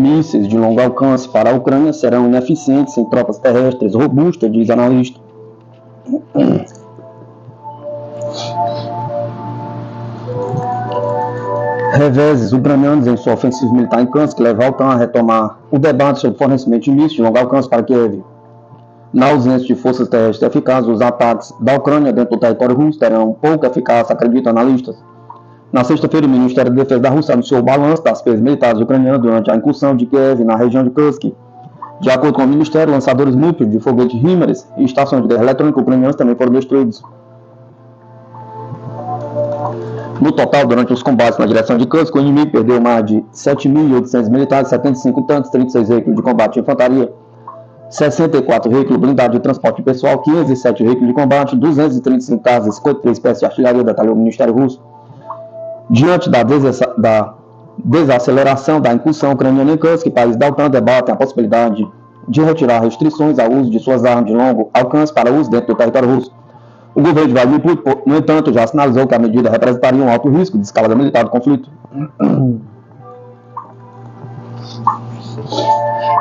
mísseis de longo alcance para a Ucrânia serão ineficientes sem tropas terrestres robustas, diz analista. Reveses ucranianos em sua ofensiva militar em Kursk leva a OTAN a retomar o debate sobre fornecimento de mísseis de longo alcance para Kiev. Na ausência de forças terrestres eficazes, os ataques da Ucrânia dentro do território russo terão pouca eficácia, acreditam analistas. Na sexta-feira, o Ministério da Defesa da Rússia anunciou o balanço das perdas militares ucranianas durante a incursão de Kiev na região de Kursk. De acordo com o Ministério, lançadores múltiplos de foguetes HIMARS e estações de guerra eletrônica ucranianas também foram destruídos. No total, durante os combates na direção de Kursk, o inimigo perdeu mais de 7.800 militares, 75 tanques, 36 veículos de combate de infantaria, 64 veículos blindados de transporte de pessoal, 507 veículos de combate, 235 casas, 53 peças de artilharia, detalhou o Ministério Russo. Diante da desaceleração da incursão ucraniana em Kursk, países da OTAN debatem a possibilidade de retirar restrições ao uso de suas armas de longo alcance para uso dentro do território russo. O governo de Vladimir Putin, no entanto, já sinalizou que a medida representaria um alto risco de escalada militar do conflito.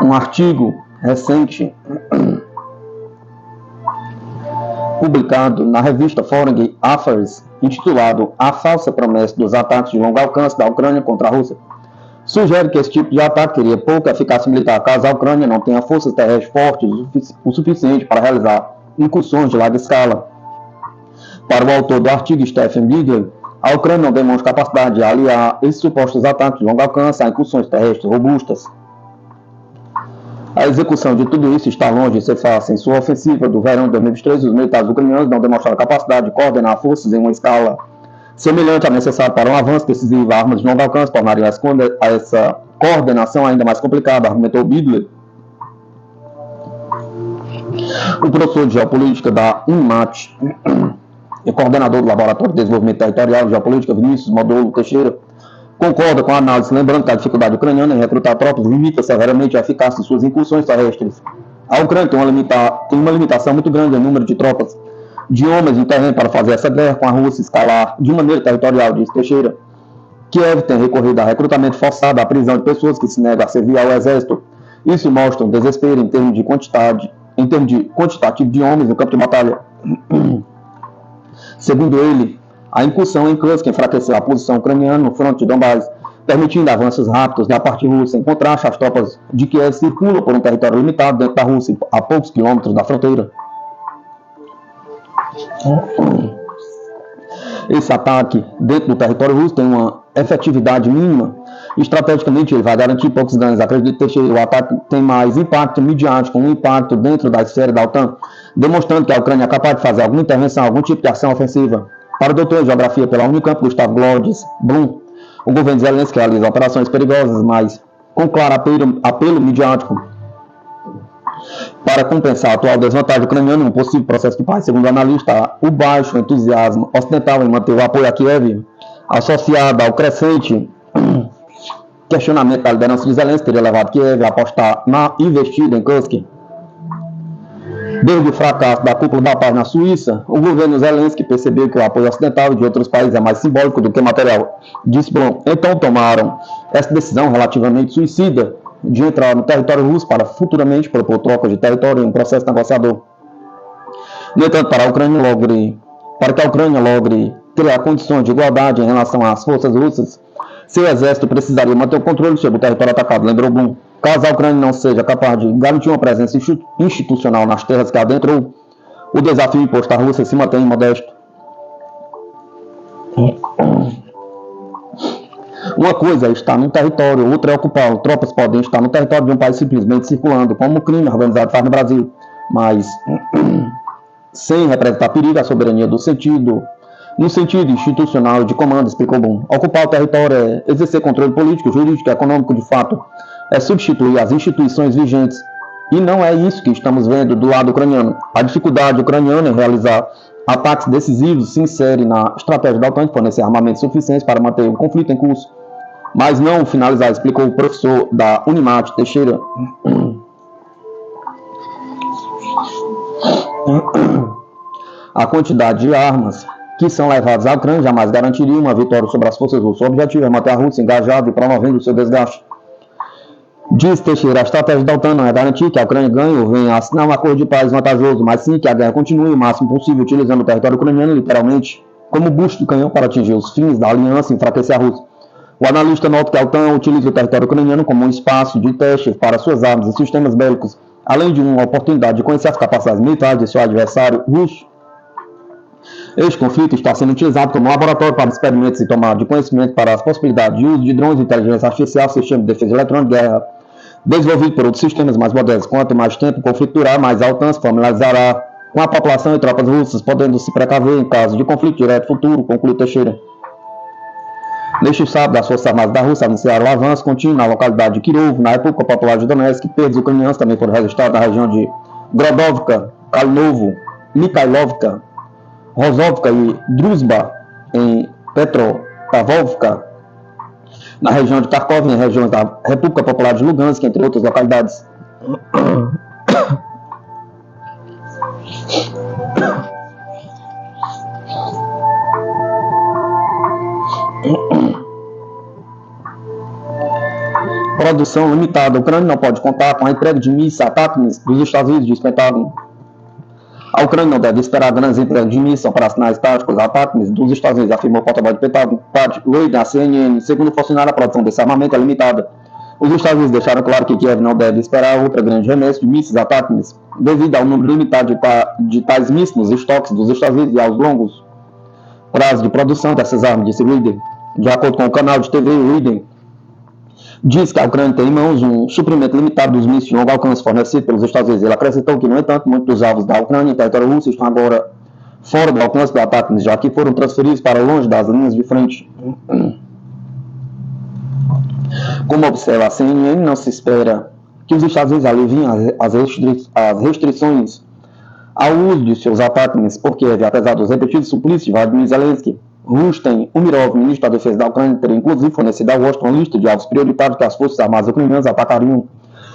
Um artigo recente publicado na revista Foreign Affairs, intitulado A Falsa Promessa dos Ataques de Longo Alcance da Ucrânia contra a Rússia, sugere que esse tipo de ataque teria pouca eficácia militar caso a Ucrânia não tenha forças terrestres fortes o suficiente para realizar incursões de larga escala. Para o autor do artigo, Stephen Bigler, a Ucrânia não demonstra capacidade de aliar esses supostos ataques de longo alcance a incursões terrestres robustas. A execução de tudo isso está longe de ser fácil. Em sua ofensiva do verão de 2023, os militares ucranianos não demonstraram capacidade de coordenar forças em uma escala semelhante à necessária para um avanço decisivo. Armas de longo alcance tornariam essa coordenação ainda mais complicada, argumentou Bigler. O professor de geopolítica da UNIMAT e coordenador do Laboratório de Desenvolvimento Territorial de Geopolítica, Vinícius Modolo Teixeira, concorda com a análise, lembrando que a dificuldade ucraniana em recrutar tropas limita severamente a eficácia de suas incursões terrestres. A Ucrânia tem uma limitação muito grande em número de tropas, de homens em terreno para fazer essa guerra com a Rússia escalar de maneira territorial, diz Teixeira. Kiev tem recorrido a recrutamento forçado, à prisão de pessoas que se negam a servir ao exército. Isso mostra um desespero em termos de quantitativo de homens no campo de batalha. Segundo ele, a incursão em Kursk enfraqueceu a posição ucraniana no fronte de Donbás, permitindo avanços rápidos da parte russa. Em contraste, as tropas de Kiev circulam por um território limitado dentro da Rússia, a poucos quilômetros da fronteira. Esse ataque dentro do território russo tem uma efetividade mínima. Estrategicamente, ele vai garantir poucos ganhos. Acredito que o ataque tem mais impacto midiático, um impacto dentro da esfera da OTAN, demonstrando que a Ucrânia é capaz de fazer alguma intervenção, algum tipo de ação ofensiva. Para o doutor em Geografia pela Unicamp, Gustavo Glodis Blum, o governo de Zelensky realiza operações perigosas, mas com claro apelo midiático para compensar a atual desvantagem ucraniana no possível processo de paz. Segundo o analista, o baixo entusiasmo ocidental em manter o apoio a Kiev, associado ao crescente questionamento da liderança de Zelensky, teria levado Kiev a apostar na investida em Kursk. Desde o fracasso da cúpula da paz na Suíça, o governo Zelensky percebeu que o apoio ocidental de outros países é mais simbólico do que material, disse Blum. Então tomaram essa decisão relativamente suicida de entrar no território russo para futuramente propor troca de território em um processo negociador. No entanto, para que a Ucrânia logre criar condições de igualdade em relação às forças russas, seu exército precisaria manter o controle sobre o território atacado, lembrou Blum. Caso a Ucrânia não seja capaz de garantir uma presença institucional nas terras que adentrou, o desafio imposto à Rússia se mantém modesto. Uma coisa é estar no território, outra é ocupá-lo. Tropas podem estar no território de um país simplesmente circulando, como o crime organizado faz no Brasil, mas sem representar perigo à soberania no sentido institucional de comando, explicou Blum. Ocupar o território é exercer controle político, jurídico e econômico de fato, é substituir as instituições vigentes. E não é isso que estamos vendo do lado ucraniano. A dificuldade ucraniana em realizar ataques decisivos se insere na estratégia da OTAN de fornecer armamentos suficientes para manter o conflito em curso, mas não finalizar, explicou o professor da Unimat, Teixeira. A quantidade de armas que são levadas à Ucrânia jamais garantiria uma vitória sobre as forças russas. O objetivo é manter a Rússia engajada e promovendo o seu desgaste. Diz Teixeira, a estratégia da OTAN não é garantir que a Ucrânia ganhe ou venha a assinar um acordo de paz vantajoso, mas sim que a guerra continue o máximo possível, utilizando o território ucraniano literalmente como busto de canhão para atingir os fins da aliança e enfraquecer a Rússia. O analista nota que a OTAN utiliza o território ucraniano como um espaço de teste para suas armas e sistemas bélicos, além de uma oportunidade de conhecer as capacidades militares de seu adversário russo. Este conflito está sendo utilizado como um laboratório para experimentos e tomada de conhecimento para as possibilidades de uso de drones de inteligência artificial, sistemas de defesa eletrônica de guerra, desenvolvido por outros sistemas mais modernos. Quanto mais tempo o conflito durar, mais a OTAN se familiarizará com a população e tropas russas, podendo se precaver em caso de conflito direto futuro, conclui Teixeira. Neste sábado, as Forças Armadas da Rússia anunciaram o avanço contínuo na localidade de Kirov, na República Popular de Donetsk, e perdas ucranianas também foram registradas na região de Grodovka, Kalinovo, Mikhailovka, Rozovka e Druzhba, em Petropavlovka, na região de Kharkov, em regiões da República Popular de Lugansk, entre outras localidades. Produção limitada. A Ucrânia não pode contar com a entrega de mísseis ATACMS dos Estados Unidos, diz Pentágono. A Ucrânia não deve esperar grandes entregas de mísseis operacionais táticos ATACMS dos Estados Unidos, afirmou o porta-voz de Pentágono, Pat Lloyd, da CNN. Segundo o funcionário, a produção desse armamento é limitada. Os Estados Unidos deixaram claro que Kiev não deve esperar outra grande remessa de mísseis ATACMS, devido ao número limitado de tais mísseis nos estoques dos Estados Unidos e aos longos prazos de produção dessas armas, disse Reader. De acordo com o canal de TV Reader, diz que a Ucrânia tem em mãos um suprimento limitado dos mísseis de longo alcance fornecidos pelos Estados Unidos. Ele acrescentou que, no entanto, muitos dos alvos da Ucrânia em território russo estão agora fora do alcance do ataque, já que foram transferidos para longe das linhas de frente. Como observa a CNN, não se espera que os Estados Unidos aliviem as restrições ao uso de seus ataques, porque, apesar dos repetidos suplícios de Vladimir Zelensky, Rustem Umerov, ministro da Defesa da Ucrânia, teria inclusive fornecido a Washington uma lista de alvos prioritários que as Forças Armadas ucranianas atacariam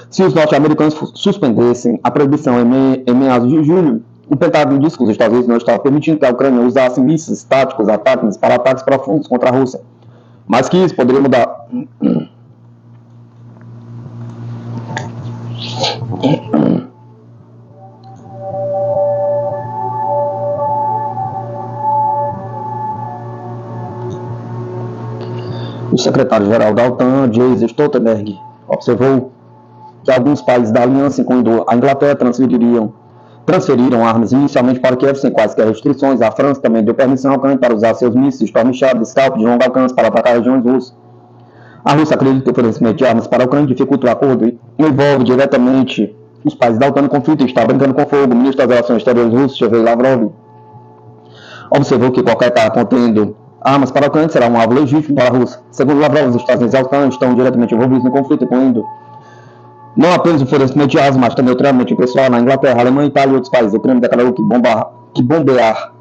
se os norte-americanos suspendessem a proibição em meados de julho. O Pentágono disse que os Estados Unidos não estavam permitindo que a Ucrânia usasse mísseis táticos ATACMS para ataques profundos contra a Rússia, mas que isso poderia mudar. O secretário-geral da OTAN, Jens Stoltenberg, observou que alguns países da aliança, incluindo a Inglaterra, transferiram armas inicialmente para Kiev sem quaisquer restrições. A França também deu permissão ao Ucrânia para usar seus mísseis Storm Shadow, Scalp de longo alcance para atacar regiões russas. A Rússia acredita que o fornecimento de armas para a Ucrânia dificulta o acordo e envolve diretamente os países da OTAN no conflito e está brincando com fogo. O ministro das Relações Exteriores russo, Sergei Lavrov, observou que qualquer carro contendo armas para a Ucrânia será um alvo legítimo para a Rússia. Segundo Lavrov, os Estados Unidos e a OTAN estão diretamente envolvidos no conflito, incluindo não apenas o fornecimento de armas, mas também o treinamento pessoal na Inglaterra, Alemanha, Itália e outros países. A Ucrânia declarou que bombear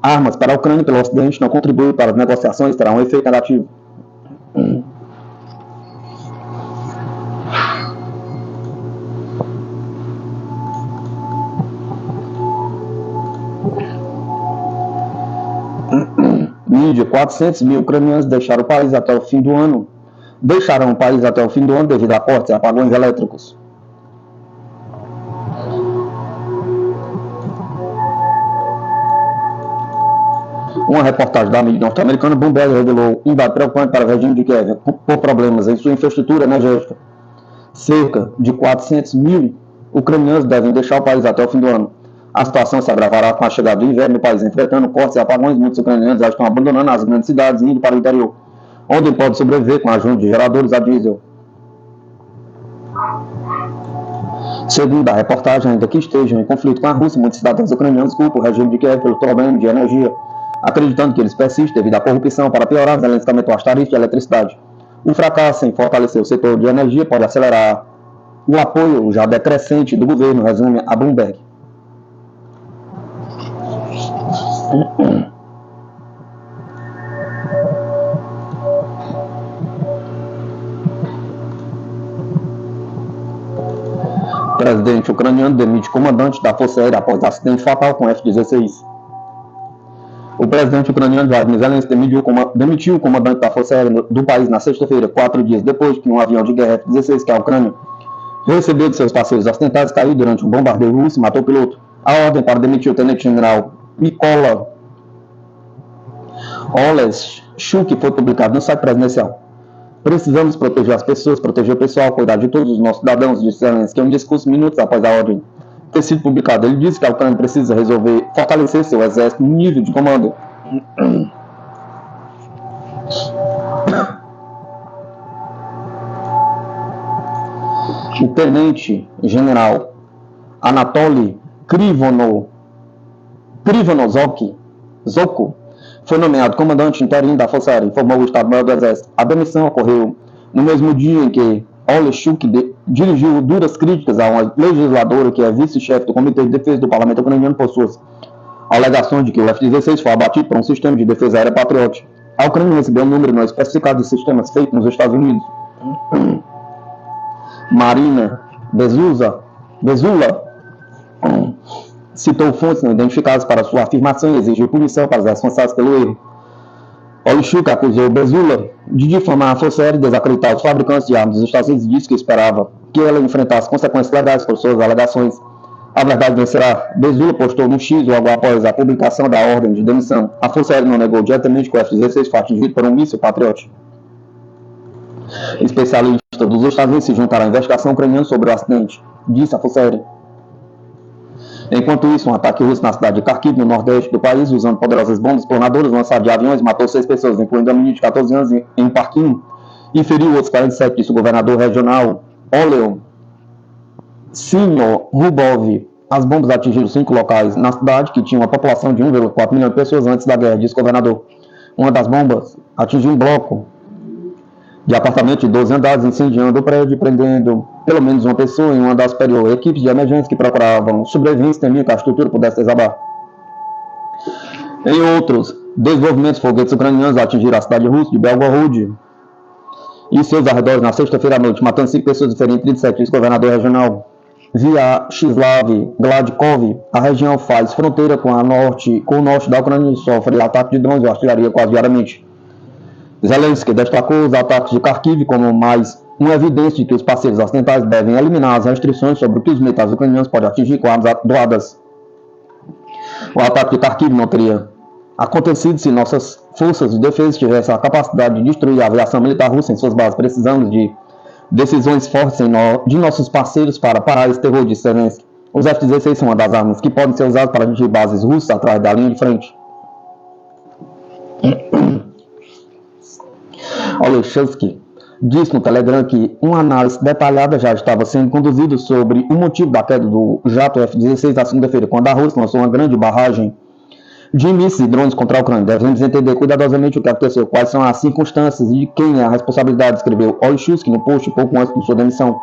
armas para a Ucrânia pelo Ocidente não contribui para as negociações e terá um efeito negativo. Mídia, 400 mil ucranianos deixaram o país até o fim do ano. Deixaram o país até o fim do ano devido a cortes e apagões elétricos. Uma reportagem da mídia norte-americana, Bloomberg, revelou um dado preocupante para o regime de Kiev por problemas em sua infraestrutura energética. Cerca de 400 mil ucranianos devem deixar o país até o fim do ano. A situação se agravará com a chegada do inverno no país, enfrentando cortes e apagões. Muitos ucranianos já estão abandonando as grandes cidades e indo para o interior, onde pode sobreviver com a ajuda de geradores a diesel. Segundo a reportagem, ainda que estejam em conflito com a Rússia, muitos cidadãos ucranianos culpam o regime de Kiev pelo problema de energia, acreditando que eles persistem devido à corrupção. Para piorar, Zelensky aumentou as tarifas de eletricidade. O fracasso em fortalecer o setor de energia pode acelerar o apoio já decrescente do governo, resume a Bloomberg. O presidente ucraniano demite comandante da Força Aérea após acidente fatal com F-16. O presidente ucraniano Vladimir Zelensky demitiu o comandante da Força Aérea do país na sexta-feira, 4 dias depois que um avião de guerra F-16 que a Ucrânia recebeu de seus parceiros ocidentais caiu durante um bombardeio russo e matou o piloto. A ordem para demitir o tenente-general Mykola Oleshchuk foi publicada no site presidencial. Precisamos proteger as pessoas, proteger o pessoal, cuidar de todos os nossos cidadãos, disse Zelensky, em um discurso minutos após a ordem ter sido publicado. Ele disse que a Ucrânia precisa resolver fortalecer seu exército no nível de comando. O tenente-general Anatoly Krivonozoki foi nomeado comandante interino da Força Aérea, informou o Estado-Maior do Exército. A demissão ocorreu no mesmo dia em que Oleshchuk dirigiu duras críticas a uma legisladora que é vice-chefe do Comitê de Defesa do Parlamento Ucraniano por suas alegações de que o F-16 foi abatido por um sistema de defesa aérea Patriot. A Ucrânia recebeu um número não especificado de sistemas feitos nos Estados Unidos. Marina Bezula citou fontes não identificadas para sua afirmação e exigiu punição para os responsáveis pelo erro. Oleshchuk acusou Bezula de difamar a Força Aérea e desacreditar os fabricantes de armas dos Estados Unidos e disse que esperava que ela enfrentasse consequências legais por suas alegações. A verdade vencerá. Bezula postou no X logo após a publicação da ordem de demissão. A Força Aérea não negou diretamente que o F-16 foi atingido por um míssil Patriot. Especialistas dos Estados Unidos se juntaram à investigação ucraniana sobre o acidente, disse a Força Aérea. Enquanto isso, um ataque russo na cidade de Kharkiv, no nordeste do país, usando poderosas bombas planadoras lançadas de aviões, matou 6 pessoas, incluindo a menina de 14 anos em um parquinho, e feriu outros 47, disse o governador regional Oleon Sinorubov. As bombas atingiram 5 locais na cidade, que tinha uma população de 1,4 milhão de pessoas antes da guerra, disse o governador. Uma das bombas atingiu um bloco de apartamento de 12 andares, incendiando o prédio, prendendo pelo menos uma pessoa em uma das superior. Equipes de emergência que procuravam sobreviventes temiam que a estrutura pudesse desabar. Em outros desenvolvimentos, foguetes ucranianos atingiram a cidade russa de Belgorod e seus arredores na sexta-feira à noite, matando 5 pessoas diferentes, 37, disse o governador regional Vyacheslav Gladkov. A região faz fronteira com o norte da Ucrânia e sofre ataque de drones e artilharia quase diariamente. Zelensky destacou os ataques de Kharkiv como mais uma evidência de que os parceiros ocidentais devem eliminar as restrições sobre o que os militares ucranianos podem atingir com armas doadas. O ataque de Kharkiv não teria acontecido se nossas forças de defesa tivessem a capacidade de destruir a aviação militar russa em suas bases. Precisamos de decisões fortes de nossos parceiros para parar esse terror, disse Zelensky. Os F-16 são uma das armas que podem ser usadas para atingir bases russas atrás da linha de frente. Oleshchuk disse no Telegram que uma análise detalhada já estava sendo conduzida sobre o motivo da queda do jato F-16 na segunda-feira, quando a Rússia lançou uma grande barragem de mísseis e drones contra a Ucrânia. Devemos entender cuidadosamente o que aconteceu, quais são as circunstâncias e de quem é a responsabilidade, escreveu Oleshchuk no post pouco antes de sua demissão.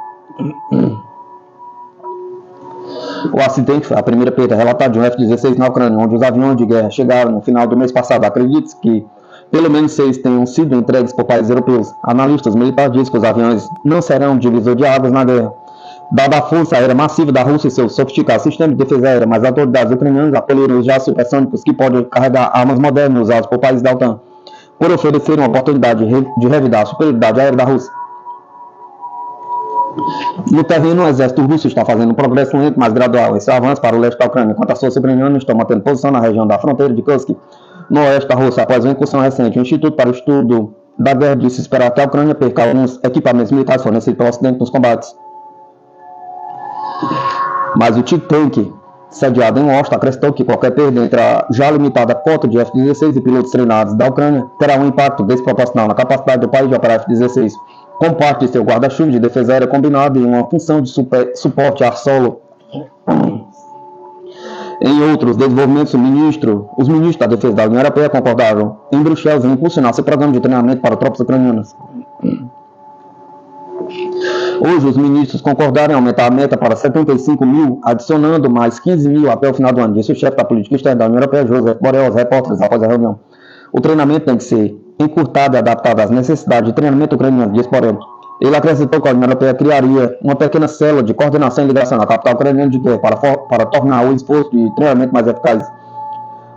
O acidente foi a primeira perda relatada de um F-16 na Ucrânia, onde os aviões de guerra chegaram no final do mês passado. Acredite-se que pelo menos 6 tenham sido entregues por países europeus. Analistas militares dizem que os aviões não serão divisor de águas na guerra, dada a força aérea massiva da Rússia e seu sofisticado sistema de defesa aérea, mas as autoridades ucranianas acolheram os jatos supersônicos que podem carregar armas modernas usadas por países da OTAN, por oferecer uma oportunidade de revidar a superioridade aérea da Rússia. No terreno, o exército russo está fazendo um progresso lento, mas gradual. Esse avanço para o leste da Ucrânia, enquanto as forças ucranianas estão mantendo posição na região da fronteira de Kursk, no oeste da Rússia, após uma incursão recente. O Instituto para o Estudo da Guerra disse esperar que a Ucrânia perca alguns equipamentos militares fornecidos pelo Ocidente nos combates. Mas o think tank, sediado em Washington, acrescentou que qualquer perda entre a já limitada cota de F-16 e pilotos treinados da Ucrânia terá um impacto desproporcional na capacidade do país de operar F-16, como parte de seu guarda-chuva de defesa aérea combinado e uma função de suporte ar-solo. Em outros desenvolvimentos, os ministros da Defesa da União Europeia concordaram em Bruxelas em impulsionar seu programa de treinamento para tropas ucranianas. Hoje, os ministros concordaram em aumentar a meta para 75 mil, adicionando mais 15 mil até o final do ano, disse o chefe da política externa da União Europeia, Josep Borrell, aos repórteres após a reunião. O treinamento tem que ser encurtado e adaptado às necessidades de treinamento ucraniano, disse Borrell. Ele acrescentou que a União Europeia criaria uma pequena célula de coordenação e ligação na capital ucraniana de Kiev para tornar o esforço de treinamento mais eficaz.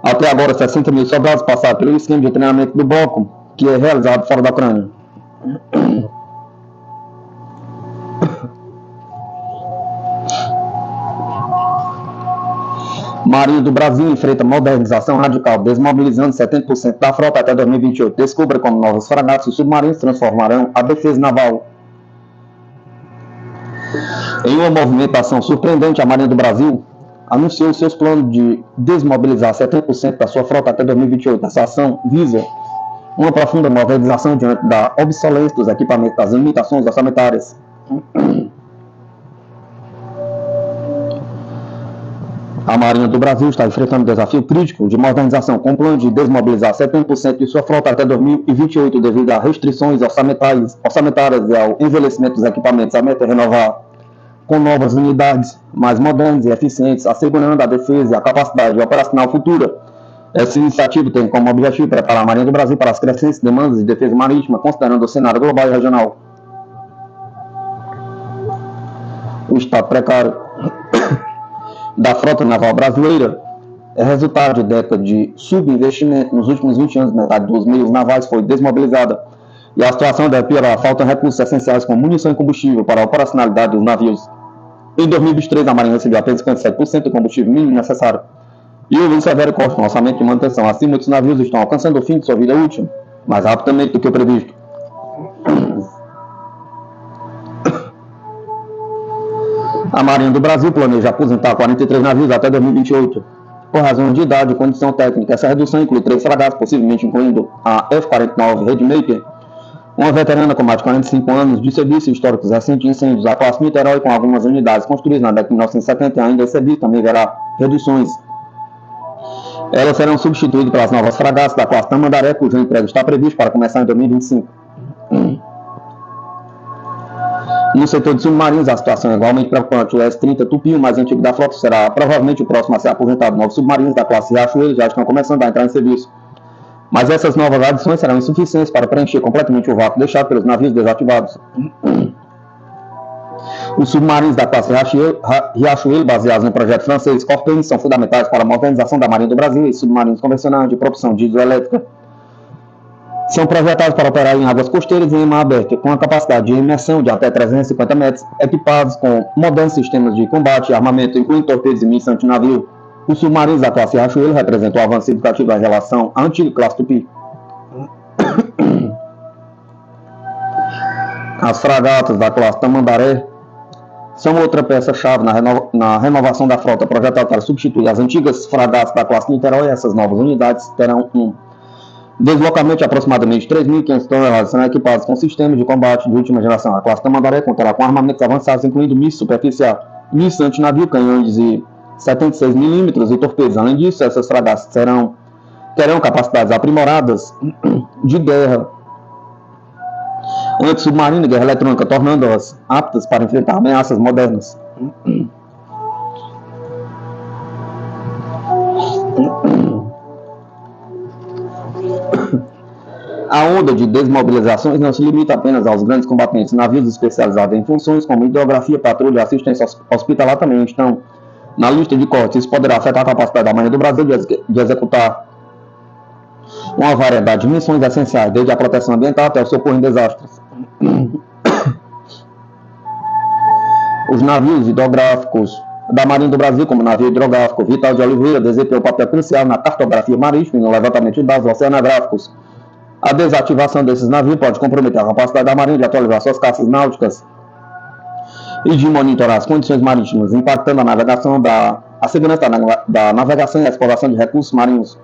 Até agora, 60 mil soldados passaram pelo esquema de treinamento do bloco, que é realizado fora da Ucrânia. Marinha do Brasil enfrenta modernização radical, desmobilizando 70% da frota até 2028. Descubra como novos fragatas e submarinos transformarão a defesa naval. Em uma movimentação surpreendente, a Marinha do Brasil anunciou seus planos de desmobilizar 70% da sua frota até 2028. Essa ação visa uma profunda modernização diante da obsolescência dos equipamentos, das limitações orçamentárias. A Marinha do Brasil está enfrentando um desafio crítico de modernização, com o plano de desmobilizar 70% de sua frota até 2028 devido a restrições orçamentárias e ao envelhecimento dos equipamentos. A meta é renovar com novas unidades mais modernas e eficientes, assegurando a defesa e a capacidade operacional futura. Essa iniciativa tem como objetivo preparar a Marinha do Brasil para as crescentes demandas de defesa marítima, considerando o cenário global e regional. O estado precário da frota naval brasileira é resultado de décadas de subinvestimento. Nos últimos 20 anos, metade dos meios navais foi desmobilizada e a situação deve piorar. Faltam recursos essenciais como munição e combustível para a operacionalidade dos navios. Em 2023, a Marinha recebeu apenas 57% do combustível mínimo necessário e houve um severo corte no orçamento de manutenção. Assim, muitos navios estão alcançando o fim de sua vida útil mais rapidamente do que o previsto. A Marinha do Brasil planeja aposentar 43 navios até 2028, por razão de idade e condição técnica. Essa redução inclui 3 fragatas, possivelmente incluindo a F-49 Rainmaker, uma veterana com mais de 45 anos de serviço históricos recentes de incêndios. A classe Niterói, com algumas unidades construídas na década de 1970 ainda em serviço, também verá reduções. Elas serão substituídas pelas novas fragatas da classe Tamandaré, cujo emprego está previsto para começar em 2025. No setor de submarinos, a situação é igualmente preocupante. O S-30 Tupi, o mais antigo da frota, será provavelmente o próximo a ser aposentado. Novos submarinos da classe Riachuelo já estão começando a entrar em serviço. Mas essas novas adições serão insuficientes para preencher completamente o vácuo deixado pelos navios desativados. Os submarinos da classe Riachuelo, baseados no projeto francês Scorpion, são fundamentais para a modernização da Marinha do Brasil e submarinos convencionais de propulsão dieselétrica. São projetados para operar em águas costeiras e em mar aberto, com a capacidade de imersão de até 350 metros, equipados com modernos sistemas de combate e armamento, incluindo torpedos e mísseis antinavio. Os submarinos da classe Riachuelo representam um avanço significativo em relação à antiga classe Tupi. As fragatas da classe Tamandaré são outra peça-chave na renovação da frota, projetada para substituir as antigas fragatas da classe Niterói. Essas novas unidades terão um deslocamento de aproximadamente 3.500 toneladas, serão equipados com sistemas de combate de última geração. A classe Tamandaré contará com armamentos avançados, incluindo mísseis superficial, mísseis antinavio, canhões de 76 mm e torpedos. Além disso, essas fragatas terão capacidades aprimoradas de guerra antissubmarina e guerra eletrônica, tornando-as aptas para enfrentar ameaças modernas. A onda de desmobilizações não se limita apenas aos grandes combatentes. Navios especializados em funções como hidrografia, patrulha e assistência hospitalar também estão na lista de cortes. Isso poderá afetar a capacidade da Marinha do Brasil de executar uma variedade de missões essenciais, desde a proteção ambiental até o socorro em desastres. Os navios hidrográficos da Marinha do Brasil, como o navio hidrográfico Vital de Oliveira, desempenham um papel crucial na cartografia marítima e no levantamento de dados oceanográficos. A desativação desses navios pode comprometer a capacidade da Marinha de atualizar suas caças náuticas e de monitorar as condições marítimas, impactando a segurança da navegação e a exploração de recursos marinhos.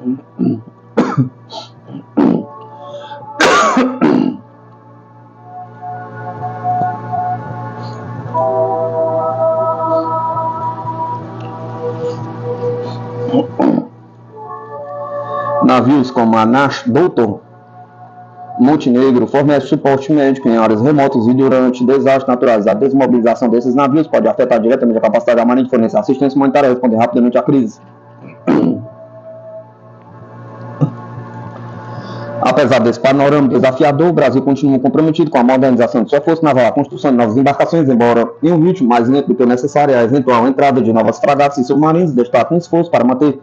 Navios como a Nash Doutor Montenegro fornece suporte médico em áreas remotas e durante desastres naturais. A desmobilização desses navios pode afetar diretamente a capacidade da Marinha de fornecer assistência humanitária e responder rapidamente à crise. Apesar desse panorama desafiador, o Brasil continua comprometido com a modernização de sua força naval, a construção de novas embarcações, embora em um ritmo mais lento do que o necessário, a eventual entrada de novas fragatas e submarinos destaca um esforço para manter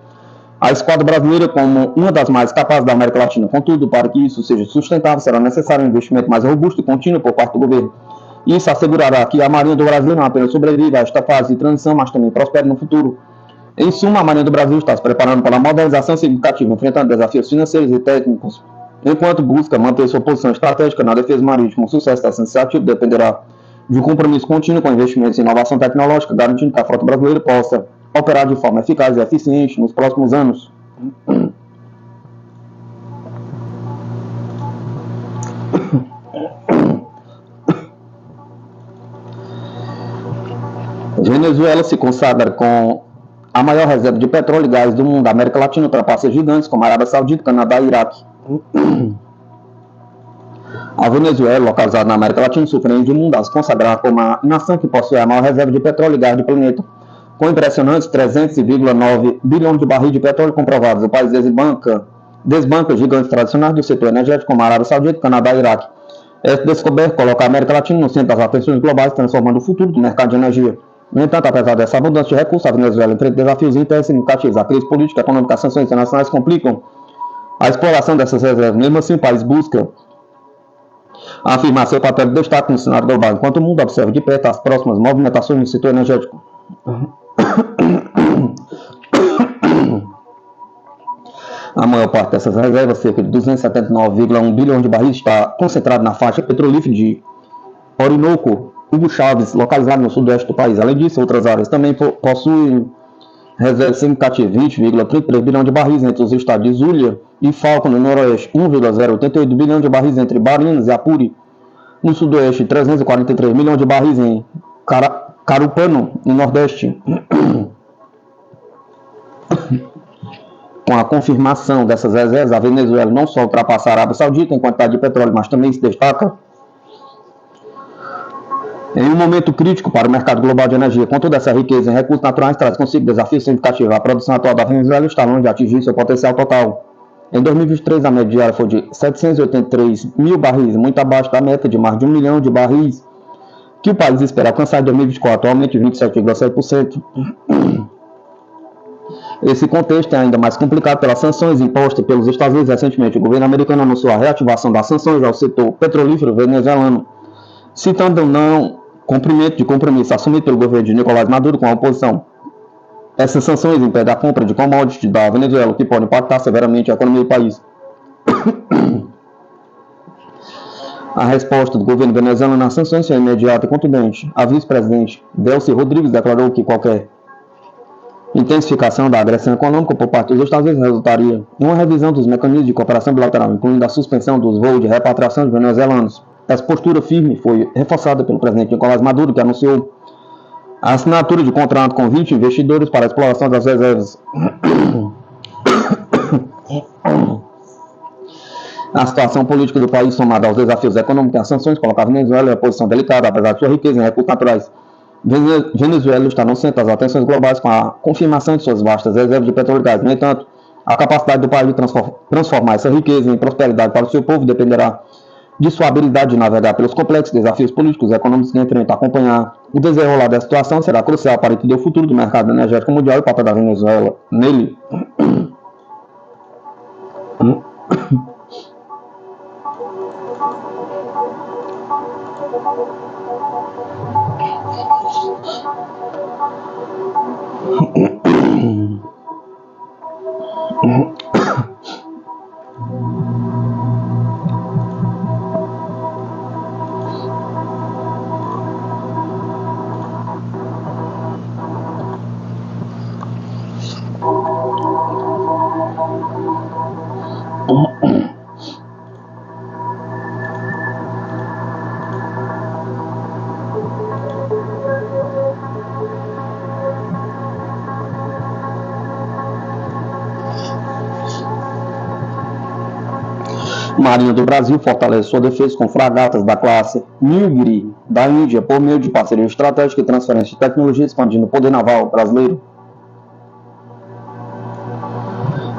a esquadra brasileira como uma das mais capazes da América Latina. Contudo, para que isso seja sustentável, será necessário um investimento mais robusto e contínuo por parte do governo. Isso assegurará que a Marinha do Brasil não apenas sobreviva a esta fase de transição, mas também prospere no futuro. Em suma, a Marinha do Brasil está se preparando para a modernização significativa, enfrentando desafios financeiros e técnicos, enquanto busca manter sua posição estratégica na defesa marítima. O sucesso dessa iniciativa dependerá de um compromisso contínuo com investimentos em inovação tecnológica, garantindo que a frota brasileira possa operar de forma eficaz e eficiente nos próximos anos. Venezuela se consagra com a maior reserva de petróleo e gás do mundo. A América Latina ultrapassa gigantes como a Arábia Saudita, Canadá e Iraque. A Venezuela, localizada na América Latina, surpreende o mundo ao se consagrar como a nação que possui a maior reserva de petróleo e gás do planeta, com impressionantes 300,9 bilhões de barris de petróleo comprovados. O país desbanca gigantes tradicionais do setor energético como a Arábia Saudita, Canadá e Iraque. Essa descoberta coloca a América Latina no centro das atenções globais, transformando o futuro do mercado de energia. No entanto, apesar dessa abundância de recursos, a Venezuela enfrenta desafios internos significativos. A crise política, econômica e as sanções internacionais complicam a exploração dessas reservas. Mesmo assim, o país busca afirmar seu papel de destaque no cenário global, enquanto o mundo observa de perto as próximas movimentações no setor energético. A maior parte dessas reservas, cerca de 279,1 bilhões de barris, está concentrada na faixa petrolífera de Orinoco, Hugo Chávez, localizado no sudoeste do país. Além disso, outras áreas também possuem reservas significativas, 20,33 bilhões de barris entre os estados de Zulia e Falcão no noroeste, 1,088 bilhão de barris entre Barinas e Apuri no sudoeste, 343 milhões de barris em Carupano no nordeste. Com a confirmação dessas reservas, a Venezuela não só ultrapassa a Arábia Saudita em quantidade de petróleo, mas também se destaca em um momento crítico para o mercado global de energia. Com toda essa riqueza em recursos naturais, traz consigo desafios significativos. A produção atual da Venezuela está longe de atingir seu potencial total. Em 2023, a média diária foi de 783 mil barris, muito abaixo da meta de mais de 1 milhão de barris que o país espera alcançar em 2024, atualmente 27,7%. Esse contexto é ainda mais complicado pelas sanções impostas pelos Estados Unidos recentemente. O governo americano anunciou a reativação das sanções ao setor petrolífero venezuelano, citando o não cumprimento de compromisso assumido pelo governo de Nicolás Maduro com a oposição. Essas sanções impedem a compra de commodities da Venezuela, o que pode impactar severamente a economia do país. A resposta do governo venezuelano nas sanções foi imediata e contundente. A vice-presidente Delcy Rodrigues declarou que qualquer intensificação da agressão econômica por parte dos Estados Unidos resultaria em uma revisão dos mecanismos de cooperação bilateral, incluindo a suspensão dos voos de repatriação de venezuelanos. Essa postura firme foi reforçada pelo presidente Nicolás Maduro, que anunciou a assinatura de contrato com 20 investidores para a exploração das reservas. A situação política do país, somada aos desafios econômicos e às sanções, coloca a Venezuela em uma posição delicada, apesar de sua riqueza em recursos naturais. Venezuela está no centro das atenções globais com a confirmação de suas vastas reservas de petróleo e gás. No entanto, a capacidade do país de transformar essa riqueza em prosperidade para o seu povo dependerá de sua habilidade de navegar pelos complexos desafios políticos e econômicos que enfrenta. Acompanhar o desenrolar da situação será crucial para entender o futuro do mercado energético mundial e o papel da Venezuela nele. Marinha do Brasil fortalece sua defesa com fragatas da classe Nilgiri da Índia por meio de parceria estratégica e transferência de tecnologia, expandindo o poder naval brasileiro.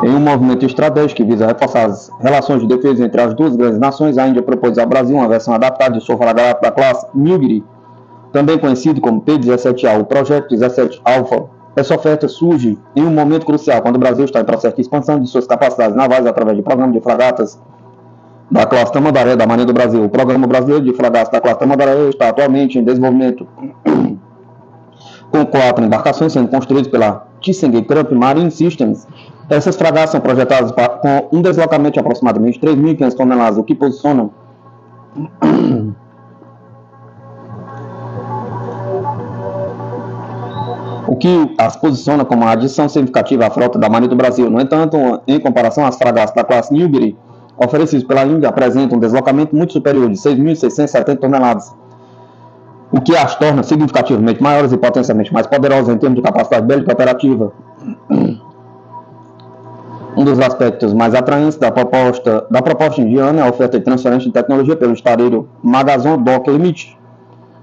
Em um movimento estratégico que visa reforçar as relações de defesa entre as duas grandes nações, a Índia propôs ao Brasil uma versão adaptada de sua fragata da classe Nilgiri, também conhecido como P-17A. O projeto 17 Alpha Essa oferta surge em um momento crucial, quando o Brasil está em processo de expansão de suas capacidades navais através de programa de fragatas da classe Tamandaré da Marinha do Brasil. O Programa Brasileiro de Fragatas da classe Tamandaré está atualmente em desenvolvimento, com 4 embarcações sendo construídas pela ThyssenKrupp Marine Systems. Essas fragatas são projetadas com um deslocamento de aproximadamente 3.500 toneladas, o que posiciona as posiciona como uma adição significativa à frota da Marinha do Brasil. No entanto, em comparação às fragatas da classe Nilgiri, oferecidas pela Índia, apresentam um deslocamento muito superior de 6.670 toneladas, o que as torna significativamente maiores e potencialmente mais poderosas em termos de capacidade bélica operativa. Um dos aspectos mais atraentes da proposta indiana é a oferta de transferência de tecnologia pelo estareiro Magazon Dock Limited,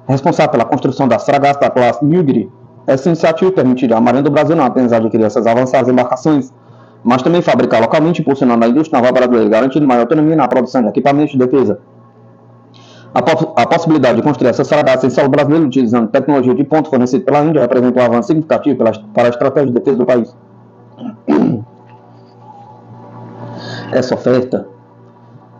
responsável pela construção das fragatas da classe Nilgiri. Essa iniciativa permitirá à Marinha do Brasil não apenas adquirir essas avançadas embarcações, mas também fabricar localmente, impulsionando a indústria naval brasileira, garantindo maior autonomia na produção de equipamentos de defesa. A possibilidade de construir essas fragatas em solo brasileiro utilizando tecnologia de ponta fornecida pela Índia representa um avanço significativo para a estratégia de defesa do país. Essa oferta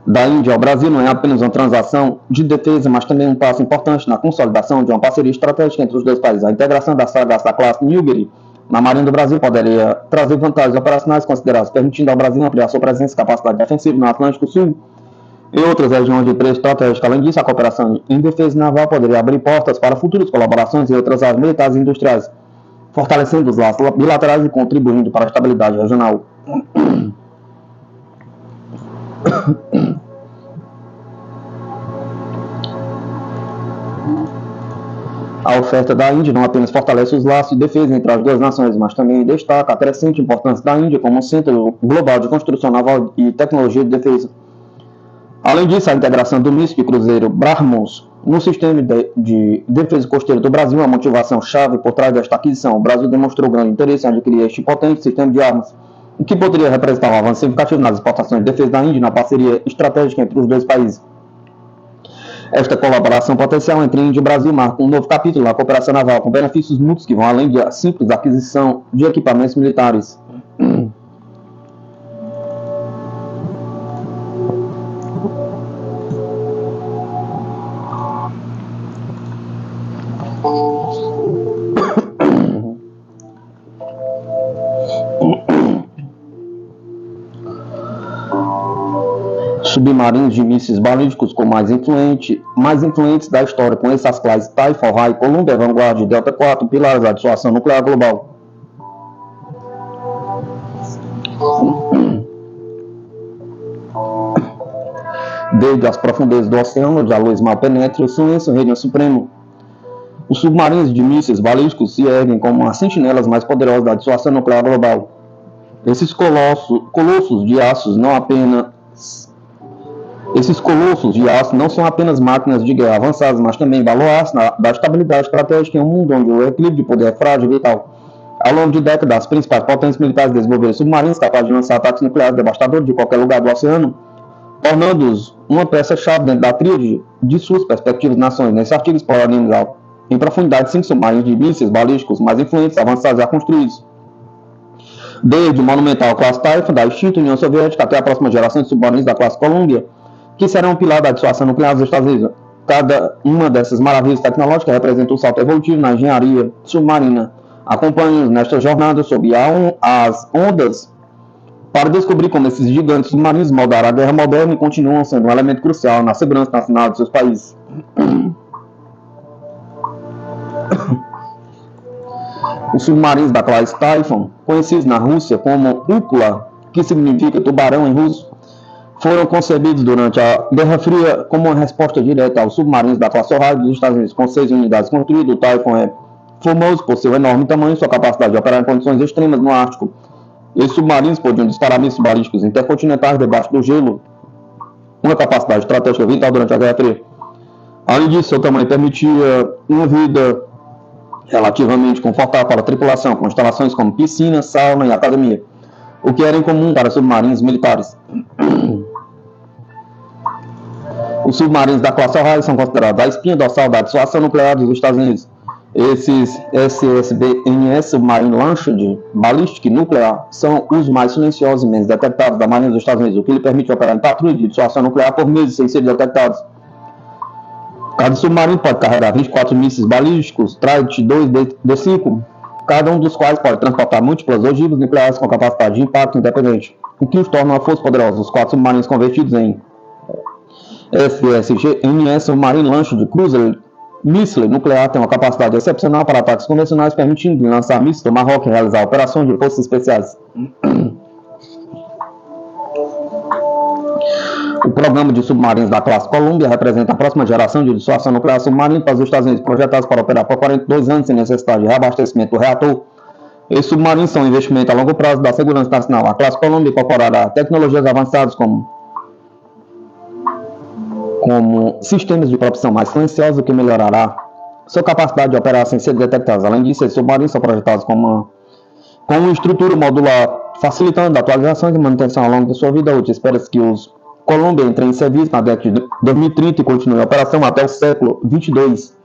da Índia ao Brasil não é apenas uma transação de defesa, mas também um passo importante na consolidação de uma parceria estratégica entre os dois países. A integração das fragatas da classe Nilgiri na Marinha do Brasil poderia trazer vantagens operacionais consideradas, permitindo ao Brasil ampliar sua presença e capacidade defensiva no Atlântico Sul e outras regiões de interesse estratégico. Além disso, a cooperação em defesa naval poderia abrir portas para futuras colaborações em outras áreas militares e industriais, fortalecendo os laços bilaterais e contribuindo para a estabilidade regional. A oferta da Índia não apenas fortalece os laços de defesa entre as duas nações, mas também destaca a crescente importância da Índia como centro global de construção naval e tecnologia de defesa. Além disso, a integração do míssil de cruzeiro BrahMos no sistema de defesa costeira do Brasil é uma motivação chave por trás desta aquisição. O Brasil demonstrou grande interesse em adquirir este potente sistema de armas, o que poderia representar um avanço significativo nas exportações de defesa da Índia e na parceria estratégica entre os dois países. Esta colaboração potencial entre Índia e Brasil marca um novo capítulo na cooperação naval, com benefícios mútuos que vão além da simples aquisição de equipamentos militares. Submarinos de mísseis balísticos com mais influentes da história, com essas classes Typhoon, Rai, Columbia, Vanguard e Delta 4, pilares da dissuasão nuclear global. Desde as profundezas do oceano, onde a luz mal penetra, o silêncio reina supremo. Os submarinos de mísseis balísticos se erguem como as sentinelas mais poderosas da dissuasão nuclear global. Esses colossos de aço não são apenas máquinas de guerra avançadas, mas também baluartes da estabilidade estratégica em um mundo onde o equilíbrio de poder é frágil e vital. Ao longo de décadas, as principais potências militares desenvolveram submarinos capazes de lançar ataques nucleares devastadores de qualquer lugar do oceano, tornando-os uma peça-chave dentro da tríade de suas respectivas nações. Nesse artigo exploraremos em profundidade 5 submarinos de mísseis balísticos mais influentes, avançados e construídos, desde o monumental classe Typhoon da extinta União Soviética até a próxima geração de submarinos da classe Columbia, que serão um pilar da dissuasão nuclear dos Estados Unidos. Cada uma dessas maravilhas tecnológicas representa um salto evolutivo na engenharia submarina. Acompanhe-nos nesta jornada sob as ondas para descobrir como esses gigantes submarinos moldaram a guerra moderna e continuam sendo um elemento crucial na segurança nacional de seus países. Os submarinos da classe Typhoon, conhecidos na Rússia como Ukla, que significa tubarão em russo, foram concebidos durante a Guerra Fria como uma resposta direta aos submarinos da classe Ohio dos Estados Unidos. Com 6 unidades construídas, o Typhoon é famoso por seu enorme tamanho e sua capacidade de operar em condições extremas no Ártico. Esses submarinos podiam disparar mísseis balísticos intercontinentais debaixo do gelo, uma capacidade estratégica vital durante a Guerra Fria. Além disso, seu tamanho permitia uma vida relativamente confortável para a tripulação, com instalações como piscina, sauna e academia, o que era incomum para submarinos militares. Os submarinos da classe Ohio são considerados a espinha dorsal da dissuasão nuclear dos Estados Unidos. Esses SSBNS, Submarine Launched Ballistic Nuclear, são os mais silenciosos e menos detectados da Marinha dos Estados Unidos, o que lhe permite operar em patrulha de dissuasão nuclear por meses sem ser detectados. Cada submarino pode carregar 24 mísseis balísticos Trident 2D5, cada um dos quais pode transportar múltiplas ogivas nucleares com capacidade de impacto independente, o que os torna uma força poderosa. Os 4 submarinos convertidos em SSGNS, Submarine Launched Cruiser Missile nuclear, tem uma capacidade excepcional para ataques convencionais, permitindo lançar mísseis Tomahawk e realizar operações de forças especiais. O programa de submarinos da classe Columbia representa a próxima geração de dissuasão nuclear submarina para os Estados Unidos, projetados para operar por 42 anos sem necessidade de reabastecimento do reator. Esses submarinos são um investimento a longo prazo da segurança nacional. A classe Columbia incorporará tecnologias avançadas como sistemas de propulsão mais silenciosos, o que melhorará sua capacidade de operar sem ser detectados. Além disso, esses submarinos são projetados com uma estrutura modular, facilitando atualizações e manutenção ao longo da sua vida útil. Espera-se que os Columbia entrem em serviço na década de 2030 e continuem a operação até o século 22.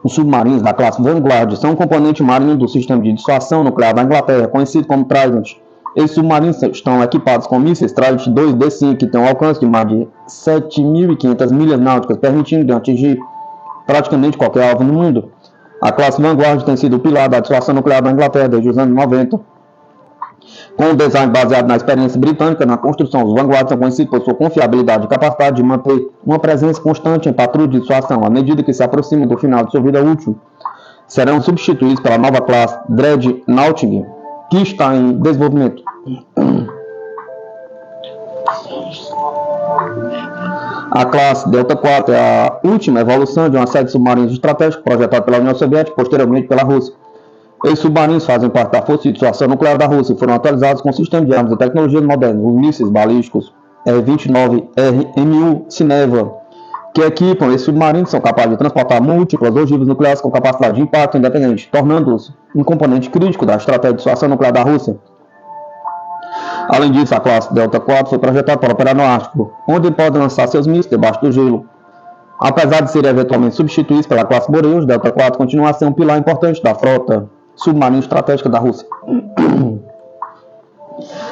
Os submarinos da classe Vanguard são um componente marinho do sistema de dissuasão nuclear da Inglaterra, conhecido como Trident. Esses submarinos estão equipados com mísseis Trident 2D5, que têm um alcance de mais de 7.500 milhas náuticas, permitindo atingir praticamente qualquer alvo no mundo. A classe Vanguard tem sido o pilar da dissuasão nuclear da Inglaterra desde os anos 90. Com um design baseado na experiência britânica na construção, os Vanguard são conhecidos por sua confiabilidade e capacidade de manter uma presença constante em patrulha de dissuasão. À medida que se aproximam do final de sua vida útil, serão substituídos pela nova classe Dreadnought, que está em desenvolvimento. A classe Delta IV é a última evolução de uma série de submarinos estratégicos projetados pela União Soviética e posteriormente pela Rússia. Esses submarinos fazem parte da Força de Dissuasão Nuclear da Rússia e foram atualizados com sistemas de armas e tecnologias modernas. Os mísseis balísticos R-29RMU Sineva, que equipam esses submarinos, são capazes de transportar múltiplas ogivas nucleares com capacidade de impacto independente, tornando-os um componente crítico da estratégia de dissuasão nuclear da Rússia. Além disso, a classe Delta IV foi projetada para operar no Ártico, onde pode lançar seus mísseis debaixo do gelo. Apesar de serem eventualmente substituídos pela classe Borei, os Delta IV continuam a ser um pilar importante da frota submarina estratégica da Rússia.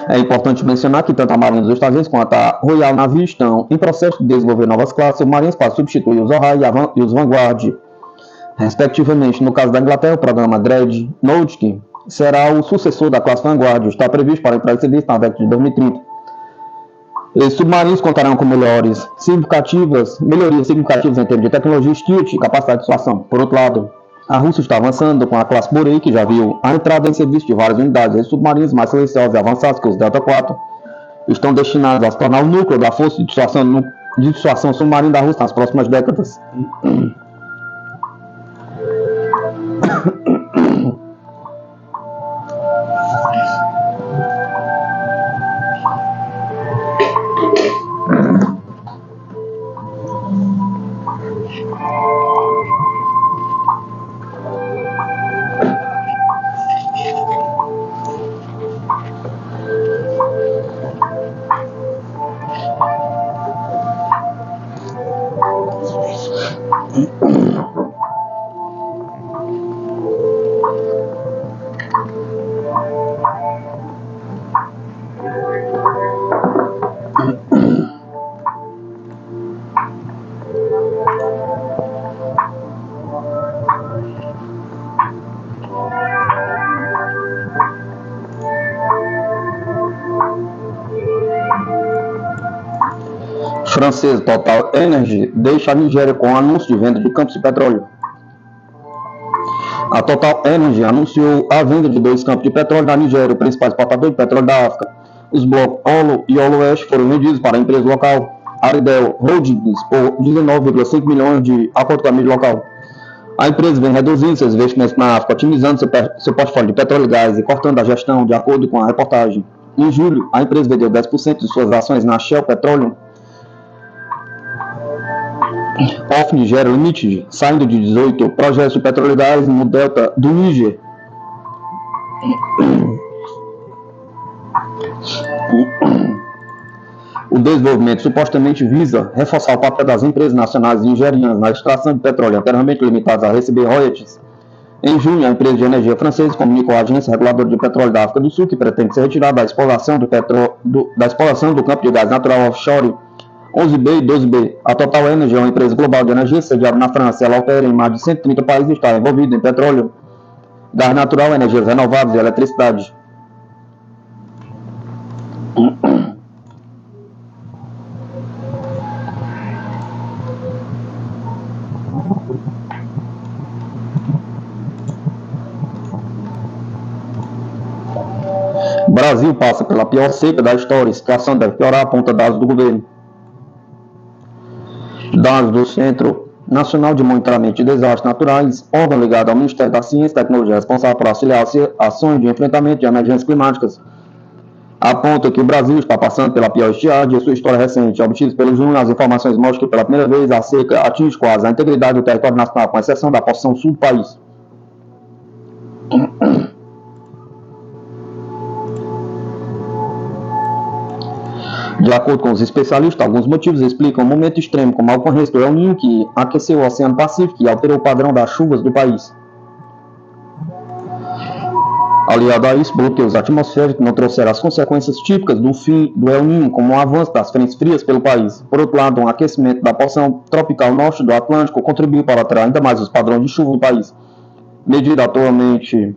É importante mencionar que tanto a Marinha dos Estados Unidos quanto a Royal Navy estão em processo de desenvolver novas classes submarinas para substituir os Ohio e os Vanguard, respectivamente. No caso da Inglaterra, o programa Dreadnought será o sucessor da classe Vanguard e está previsto para entrar em serviço na década de 2030. Esses submarinos contarão com melhorias significativas em termos de tecnologia, stealth e capacidade de dissuasão. Por outro lado, a Rússia está avançando com a classe Borei, que já viu a entrada em serviço de várias unidades. Esses submarinos mais silenciosos e avançados que os Delta IV estão destinados a se tornar o núcleo da força de dissuasão submarina da Rússia nas próximas décadas. Francesa Total Energy deixa a Nigéria com anúncio de venda de campos de petróleo. A Total Energy anunciou a venda de 2 campos de petróleo na Nigéria, o principal exportador de petróleo da África. Os blocos Olo e Olo Oeste foram vendidos para a empresa local Aridel Holdings por 19,5 milhões de acordo com a mídia local. A empresa vem reduzindo seus investimentos na África, otimizando seu portfólio de petróleo e gás e cortando a gestão, de acordo com a reportagem. Em julho, a empresa vendeu 10% de suas ações na Shell Petroleum of Nigeria Limited, saindo de 18 projetos de petróleo e gás no delta do Níger. O desenvolvimento supostamente visa reforçar o papel das empresas nacionais e nigerianas na extração de petróleo, anteriormente limitadas a receber royalties. Em junho, a empresa de energia francesa comunicou à Agência Reguladora de Petróleo da África do Sul que pretende ser retirada da exploração do campo de gás natural offshore 11B e 12B. A Total Energy é uma empresa global de energia sediada na França. Ela opera em mais de 130 países e está envolvida em petróleo, gás natural, energias renováveis e eletricidade. Brasil passa pela pior seca da história. A situação deve piorar, aponta dados do governo. Dados do Centro Nacional de Monitoramento de Desastres Naturais, órgão ligado ao Ministério da Ciência e Tecnologia, responsável por auxiliar ações de enfrentamento de emergências climáticas, aponta que o Brasil está passando pela pior estiagem de sua história recente. Obtidos pelo Júnior, as informações mostram que pela primeira vez a seca atinge quase a integridade do território nacional, com exceção da porção sul do país. De acordo com os especialistas, alguns motivos explicam o momento extremo, como a ocorrência do El Niño, que aqueceu o Oceano Pacífico e alterou o padrão das chuvas do país. Aliado a isso, bloqueios atmosféricos não trouxeram as consequências típicas do fim do El Niño, como o avanço das frentes frias pelo país. Por outro lado, um aquecimento da porção tropical norte do Atlântico contribuiu para alterar ainda mais os padrões de chuva do país. Medida atualmente